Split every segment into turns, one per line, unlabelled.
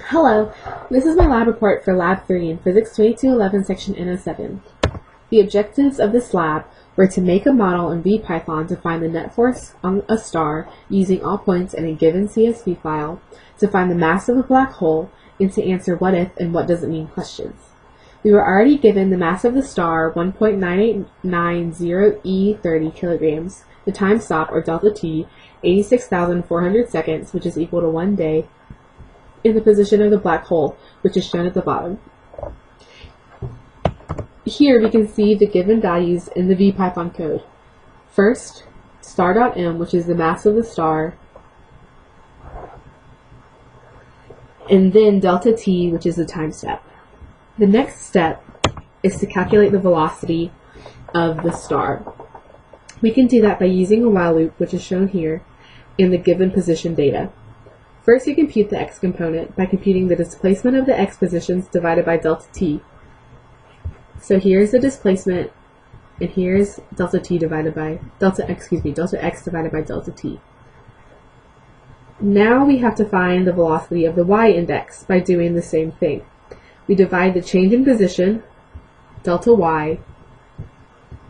Hello, this is my lab report for Lab 3 in Physics 2211 Section N07. The objectives of this lab were to make a model in VPython to find the net force on a star using all points in a given CSV file, to find the mass of a black hole, and to answer what if and what does it mean questions. We were already given the mass of the star, 1.9890 E30 kilograms, the time stop, or delta T, 86,400 seconds, which is equal to 1 day, in the position of the black hole, which is shown at the bottom. Here we can see the given values in the VPython code. First, star.m, which is the mass of the star, and then delta t, which is the time step. The next step is to calculate the velocity of the star. We can do that by using a while loop, which is shown here, in the given position data. First, you compute the x component by computing the displacement of the x positions divided by delta t. So here's the displacement, and here's delta x divided by delta t. Now we have to find the velocity of the y-index by doing the same thing. We divide the change in position, delta y,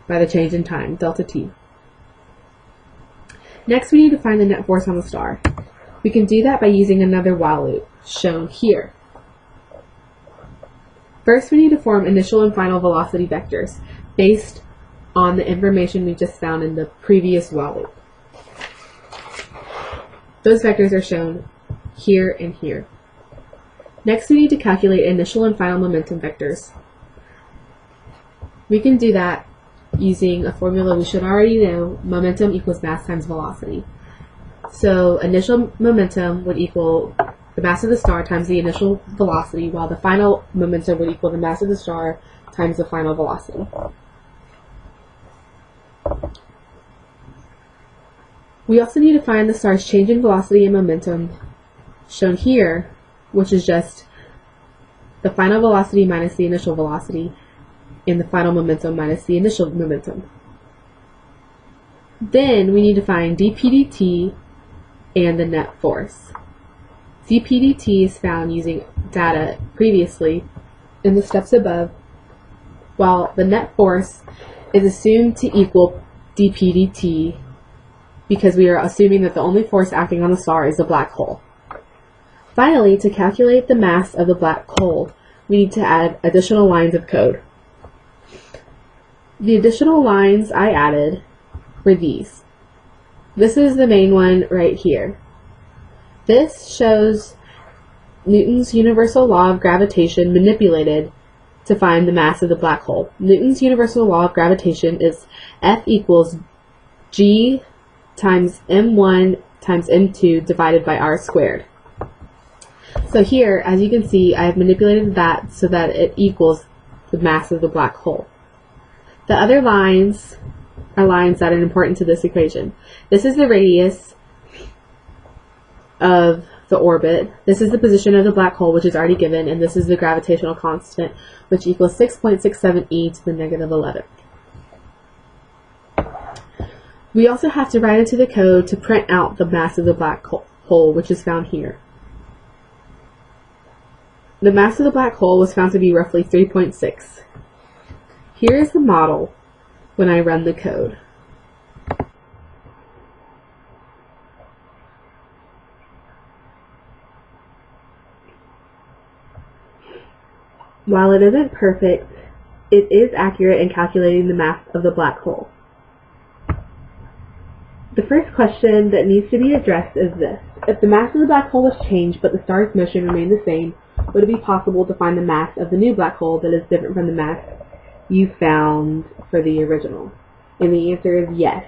by the change in time, delta t. Next, we need to find the net force on the star. We can do that by using another while loop, shown here. First, we need to form initial and final velocity vectors based on the information we just found in the previous while loop. Those vectors are shown here and here. Next, we need to calculate initial and final momentum vectors. We can do that using a formula we should already know: momentum equals mass times velocity. So initial momentum would equal the mass of the star times the initial velocity, while the final momentum would equal the mass of the star times the final velocity. We also need to find the star's change in velocity and momentum, shown here, which is just the final velocity minus the initial velocity, and the final momentum minus the initial momentum. Then we need to find dp dt and the net force. dp dt is found using data previously in the steps above, while the net force is assumed to equal dp dt because we are assuming that the only force acting on the star is the black hole. Finally, to calculate the mass of the black hole, we need to add additional lines of code. The additional lines I added were these. This is the main one right here. This shows Newton's universal law of gravitation manipulated to find the mass of the black hole. Newton's universal law of gravitation is F equals G times M1 times M2 divided by R squared. So here, as you can see, I have manipulated that so that it equals the mass of the black hole. The other lines are lines that are important to this equation. This is the radius of the orbit. This is the position of the black hole, which is already given, and this is the gravitational constant, which equals 6.67 e to the negative 11th. We also have to write into the code to print out the mass of the black hole, which is found here. The mass of the black hole was found to be roughly 3.6. Here is the model when I run the code. While it isn't perfect, it is accurate in calculating the mass of the black hole. The first question that needs to be addressed is this: if the mass of the black hole was changed but the star's motion remained the same, would it be possible to find the mass of the new black hole that is different from the mass you found for the original? And the answer is yes.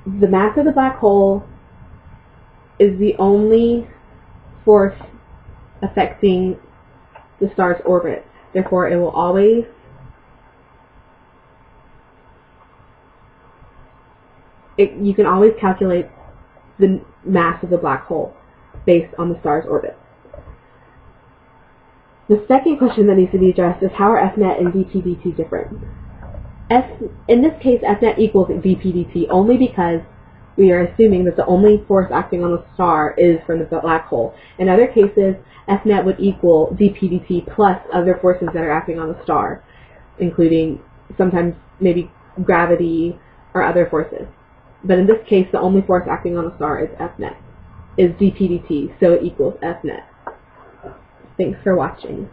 The mass of the black hole is the only force affecting the star's orbit. Therefore, it will always you can always calculate the mass of the black hole based on the star's orbit. The second question that needs to be addressed is how are Fnet and dp dt different? In this case, Fnet equals dp dt only because we are assuming that the only force acting on the star is from the black hole. In other cases, F net would equal dp/dt plus other forces that are acting on the star, including sometimes maybe gravity or other forces. But in this case, the only force acting on the star is F net, is dp/dt, so it equals F net. Thanks for watching.